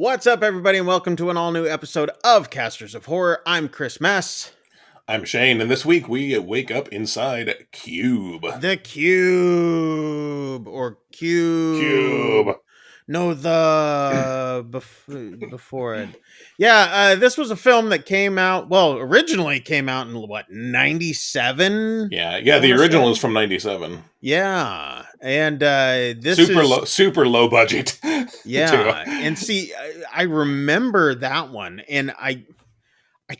What's up, everybody, and welcome to an all-new episode of Casters of Horror. I'm Chris Mess. I'm Shane, and this week we wake up inside Cube. The Cube, or Cube. Cube. No, before it. Yeah, this was a film that came out, originally came out in, 97? Yeah, the original is from 97. Yeah, and this super low budget. Yeah, and see, I remember that one, and I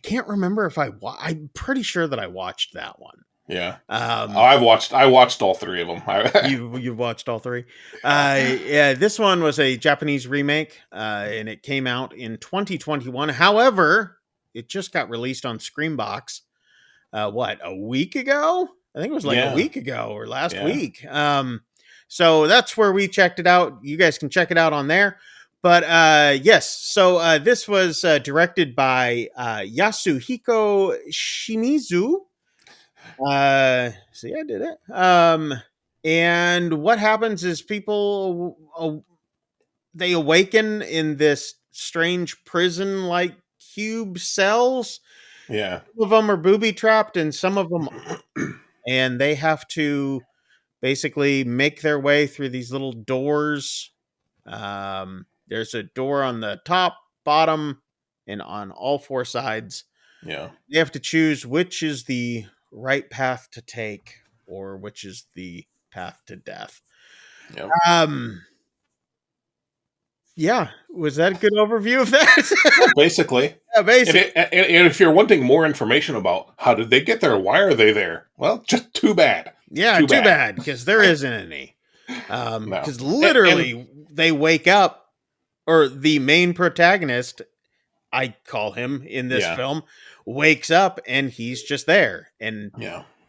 can't remember if I'm pretty sure that I watched that one. Yeah. I watched all three of them. You've watched all three? Yeah, this one was a Japanese remake, and it came out in 2021. However, it just got released on Screambox, a week ago? I think it was a week ago or last week. So that's where we checked it out. You guys can check it out on there. But yes, so this was directed by Yasuhiko Shimizu. See, I did it. And what happens is people they awaken in this strange prison-like cube cells. Yeah, some of them are booby trapped, and some of them, and they have to basically make their way through these little doors. There's a door on the top, bottom, and on all four sides. Yeah, they have to choose which is the right path to take or which is the path to death. Yep. Yeah, was that a good overview of that? Basically. Yeah, basically. And if you're wanting more information about how did they get there, why are they there? Well, just too bad. Yeah, too bad, because there isn't any. Because literally, they wake up, or the main protagonist, I call him in this film, wakes up and he's just there. And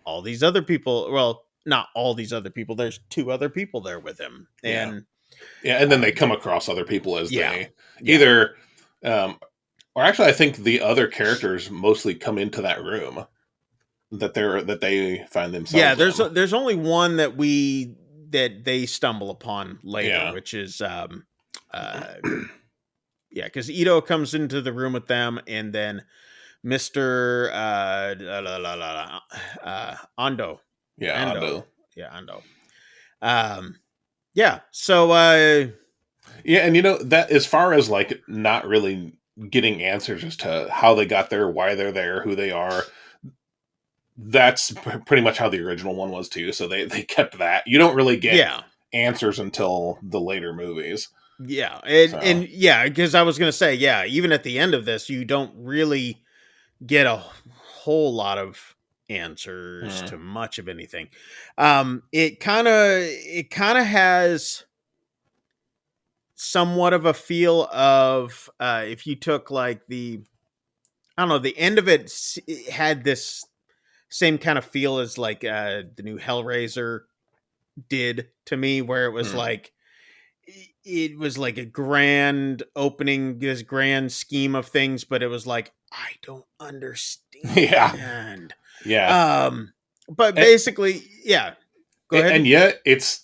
all these other people, well, not all these other people, there's two other people there with him. And and then they come across other people as they either, or actually I think the other characters mostly come into that room that they find themselves. Yeah, there's only one that they stumble upon later, which is because Ito comes into the room with them, and then Mr. Ando. Ando. Yeah, Ando. So and that as far as like not really getting answers as to how they got there, why they're there, who they are, that's pretty much how the original one was too. So they kept that. You don't really get answers until the later movies. Yeah. And because I was going to say, even at the end of this, you don't really get a whole lot of answers to much of anything. It kind of has somewhat of a feel of if you took like the end of it had this same kind of feel as like the new Hellraiser did to me, where it was like it was like a grand opening, this grand scheme of things, but it was like, I don't understand. But basically, go ahead. And yet it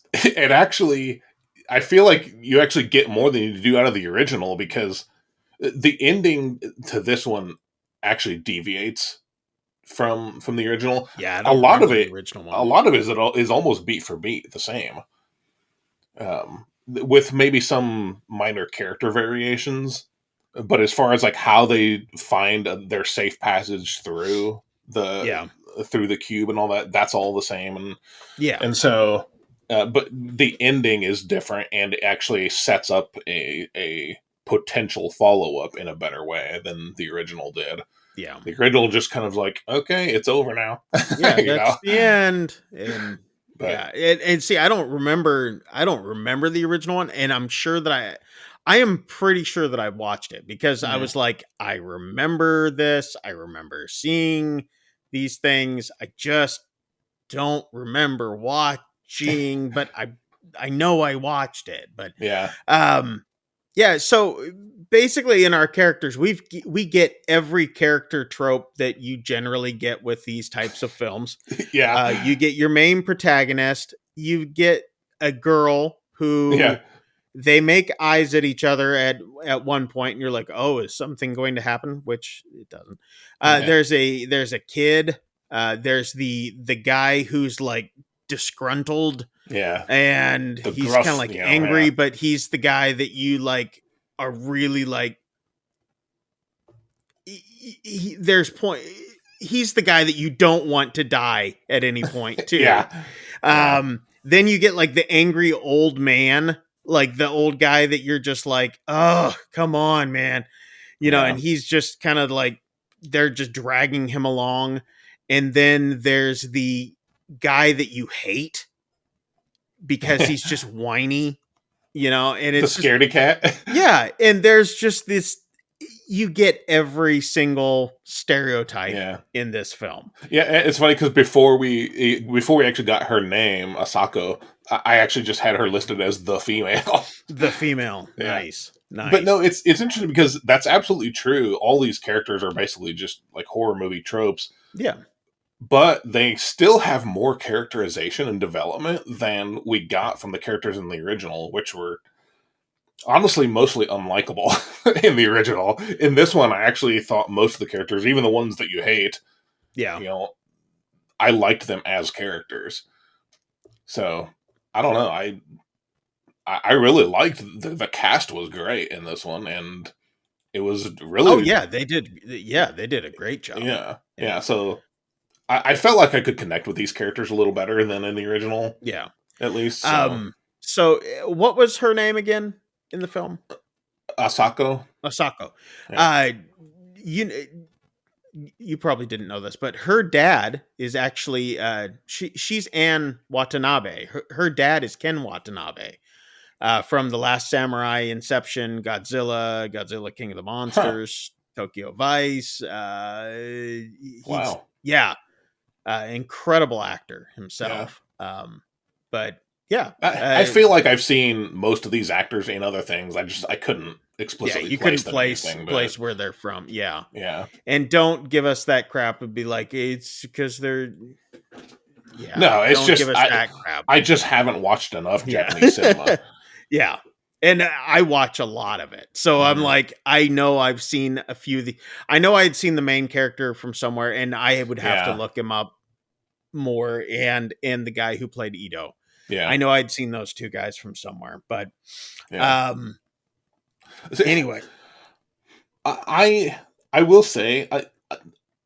actually, I feel like you actually get more than you do out of the original, because the ending to this one actually deviates from the original. Yeah, a lot of it is almost beat for beat the same, with maybe some minor character variations. But as far as like how they find their safe passage through the cube and all that, that's all the same. And so, but the ending is different, and it actually sets up a potential follow up in a better way than the original did. Yeah, the original just kind of like, okay, it's over now. Yeah, that's the end. And and see, I don't remember the original one, and I'm sure that I am pretty sure that I watched it, because I was like, I remember this. I remember seeing these things. I just don't remember watching, but I know I watched it. But so basically in our characters, we get every character trope that you generally get with these types of films. You get your main protagonist. You get a girl who they make eyes at each other at one point, and you're like, oh, is something going to happen? Which it doesn't. Yeah. There's a kid. There's the guy who's like disgruntled, Yeah. and The he's kind of gruff, like yeah. angry, but he's the guy that you like are really like. There's point. He's the guy that you don't want to die at any point too. Yeah. Yeah. Then you get like the angry old man, like the old guy that you're just like, oh, come on, man. Yeah. And he's just kind of like, they're just dragging him along. And then there's the guy that you hate because he's just whiny, and The it's just, scaredy cat. yeah. And there's just this, you get every single stereotype Yeah. in this film. Yeah, it's funny because before we actually got her name, Asako, I actually just had her listed as the female. The female. Yeah. Nice. But no, it's interesting because that's absolutely true. All these characters are basically just like horror movie tropes. Yeah. But they still have more characterization and development than we got from the characters in the original, which were honestly mostly unlikable in the original. In this one, I actually thought most of the characters, even the ones that you hate, Yeah. I liked them as characters. So I don't know. I really liked the cast was great in this one, and it was really. Oh yeah, they did. Yeah, they did a great job. Yeah. So I felt like I could connect with these characters a little better than in the original. Yeah, at least. So. So what was her name again in the film? Asako. Yeah. You probably didn't know this, but her dad is actually she's Anne Watanabe. Her dad is Ken Watanabe. From The Last Samurai, Inception, Godzilla King of the Monsters, Tokyo Vice. Wow. Yeah, incredible actor himself. Yeah. But yeah, I feel like I've seen most of these actors in other things. I couldn't explicitly you place couldn't them anything, place where they're from. Yeah. And don't give us that crap and be like, it's because they're. Yeah. No, it's don't just give us that crap. I just haven't watched enough Japanese cinema. Yeah. And I watch a lot of it. So I'm like, I know I've seen a few I know I had seen the main character from somewhere, and I would have to look him up more, and the guy who played Ito. Yeah. I know I'd seen those two guys from somewhere, but anyway. I will say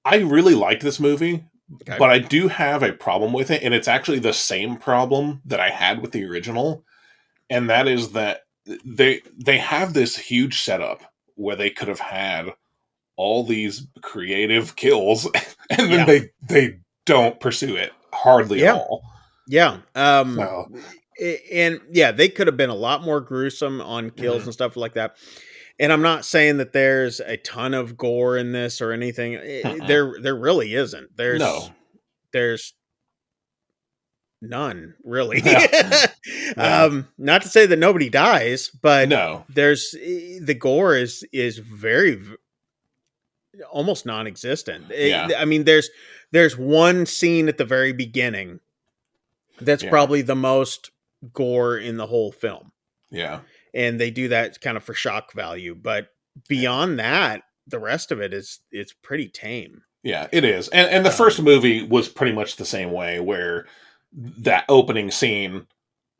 I really liked this movie. Okay. But I do have a problem with it, and it's actually the same problem that I had with the original, and that is that they have this huge setup where they could have had all these creative kills, and then they don't pursue it hardly at all. Yeah. And yeah, they could have been a lot more gruesome on kills and stuff like that. And I'm not saying that there's a ton of gore in this or anything. There really isn't. There's none, really. No. Not to say that nobody dies, but there's the gore is very almost non-existent. I mean, there's one scene at the very beginning that's probably the most gore in the whole film. Yeah. And they do that kind of for shock value, but beyond that, the rest of it it's pretty tame. Yeah, it is. And the first movie was pretty much the same way, where that opening scene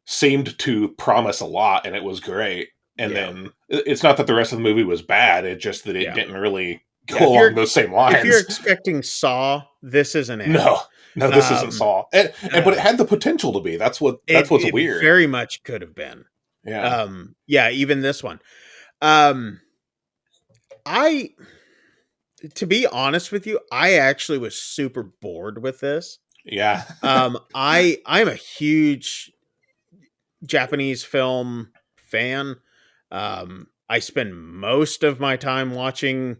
seemed to promise a lot, and it was great. And then it's not that the rest of the movie was bad, it's just that it didn't really go along those same lines. If you're expecting Saw, this isn't it. No, this isn't Saw. But it had the potential to be. That's what's weird. It very much could have been. Yeah. Even this one. To be honest with you, I actually was super bored with this. Yeah. I'm a huge Japanese film fan. I spend most of my time watching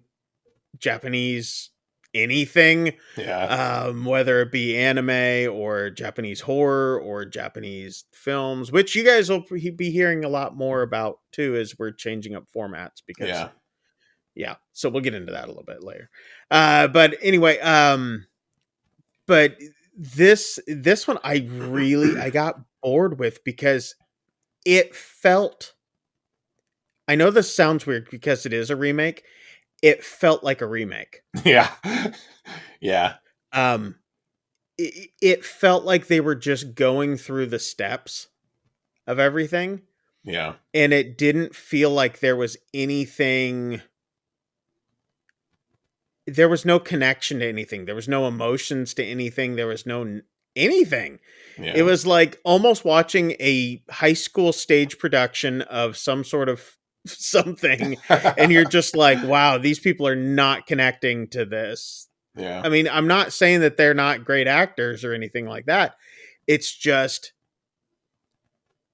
Japanese anything. Yeah. Whether it be anime or Japanese horror or Japanese films, which you guys will be hearing a lot more about too as we're changing up formats, because so we'll get into that a little bit later. But anyway, but this one I got bored with because it felt I know this sounds weird because it is a remake. It felt like a remake. Yeah. Yeah. Um, it felt like they were just going through the steps of everything, Yeah. and it didn't feel like there was anything. There was no connection to anything. There was no emotions to anything. There was no anything. It Yeah. was like almost watching a high school stage production of some sort of something, and you're just like, wow, these people are not connecting to this. Yeah. I mean, I'm not saying that they're not great actors or anything like that. It's just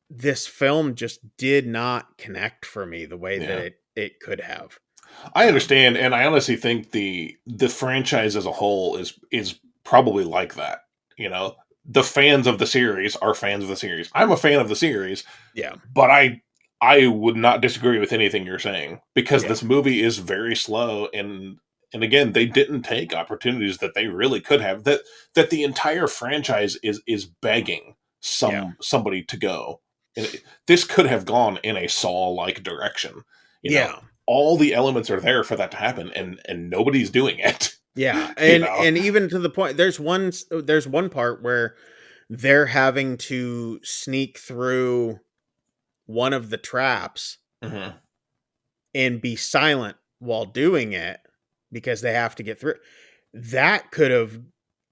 this film just did not connect for me the way that Yeah. it could have. I Um, understand, and I honestly think the franchise as a whole is probably like that. You know, the fans of the series are fans of the series. I'm a fan of the series, yeah, but I would not disagree with anything you're saying because yeah, this movie is very slow, and again, they didn't take opportunities that they really could have. That the entire franchise is begging yeah, somebody to go. And this could have gone in a Saw like direction. You know, yeah. all the elements are there for that to happen, and nobody's doing it. Yeah, You know. and even to the point, there's one part where they're having to sneak through one of the traps Hmm. and be silent while doing it because they have to get through. That could have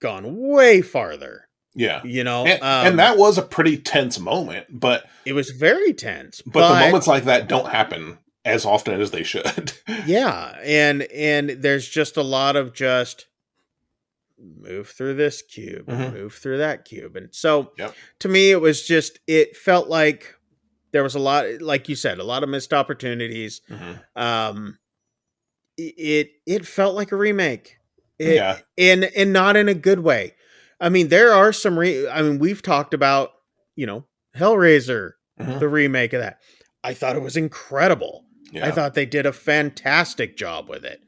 gone way farther, Yeah, you know. and that was a pretty tense moment, It was very tense, but the but moments like that don't happen as often as they should. yeah, and there's just a lot of just move through this cube and Hmm. move through that cube. And so Yep. to me, it was just, it felt like there was a lot, like you said, a lot of missed opportunities. Hmm. Um, it felt like a remake, Yeah. and not in a good way. I mean, there are some, I mean, we've talked about, you know, Hellraiser, Hmm. the remake of that. I thought it was incredible. I Yeah. thought they did a fantastic job with it.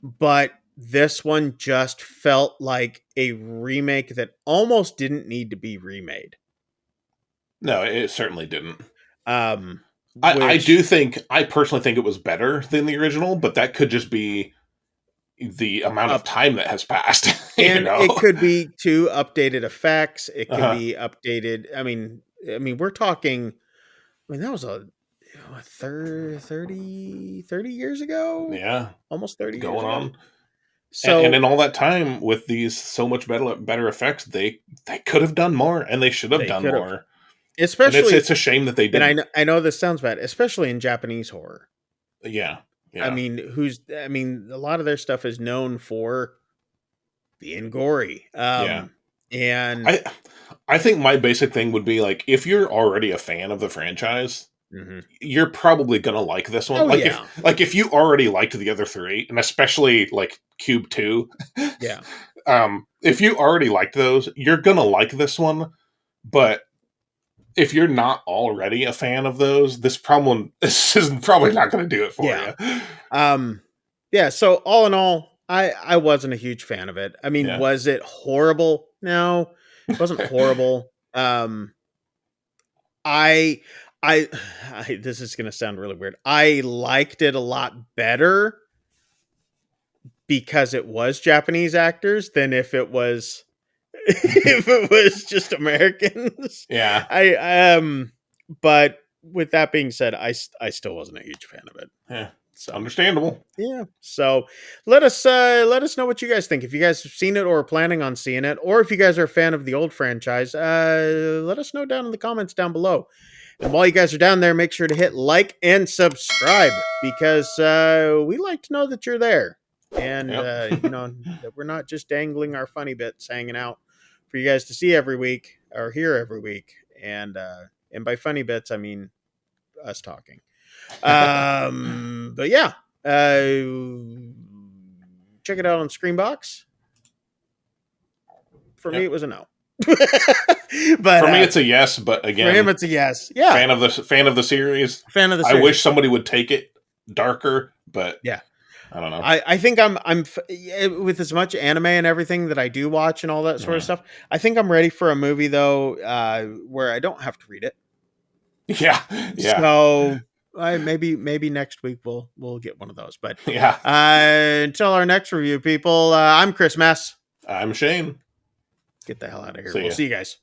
But this one just felt like a remake that almost didn't need to be remade. No, it certainly didn't. Um, I which do think I personally think it was better than the original, but that could just be the amount of up time that has passed. You and know. it could be to updated effects. It could Uh-huh. be updated. I mean, we're talking. I mean, that was a what, 30 years ago, Yeah. almost 30 years Going ago. on. And So in all that time with these so much better effects, they could have done more and they should have they done could have, more. And especially, it's a shame that they and didn't. I know this sounds bad, especially in Japanese horror. Yeah. I Yeah. mean, I mean, a lot of their stuff is known for being gory. Yeah. And I I think my basic thing would be like if you're already a fan of the franchise, mhm. you're probably gonna like this one. Oh yeah, Like if you already liked the other three, and especially like Cube 2, yeah, if you already liked those, you're gonna like this one. But if you're not already a fan of those, this is probably not gonna do it for yeah. you. Um, yeah. So all in all, I wasn't a huge fan of it. I mean, Yeah. was it horrible? No, it wasn't horrible. I, I, this is gonna sound really weird. I liked it a lot better because it was Japanese actors than if it was if it was just Americans. Yeah. I but with that being said, I still wasn't a huge fan of it. Yeah. So Understandable. yeah. So let us know what you guys think. If you guys have seen it or are planning on seeing it, or if you guys are a fan of the old franchise, let us know down in the comments down below. And while you guys are down there, make sure to hit like and subscribe because we like to know that you're there. And Yep. you know, that we're not just dangling our funny bits hanging out for you guys to see every week or hear every week. And by funny bits I mean us talking. But yeah, check it out on Screenbox. For me, Yep. it was a no. But For me, it's a yes, but for him, again, it's a yes. Yeah, fan of the series. fan of the I series. wish somebody would take it darker, but Yeah, I don't know. I think with as much anime and everything that I do watch and all that sort of Mhm. stuff. I think I'm ready for a movie though, where I don't have to read it. Yeah, yeah. So maybe next week we'll get one of those. But Yeah. Until our next review, people, I'm Chris Mess. I'm Shane. Get the hell out of here. See We'll ya. see you guys.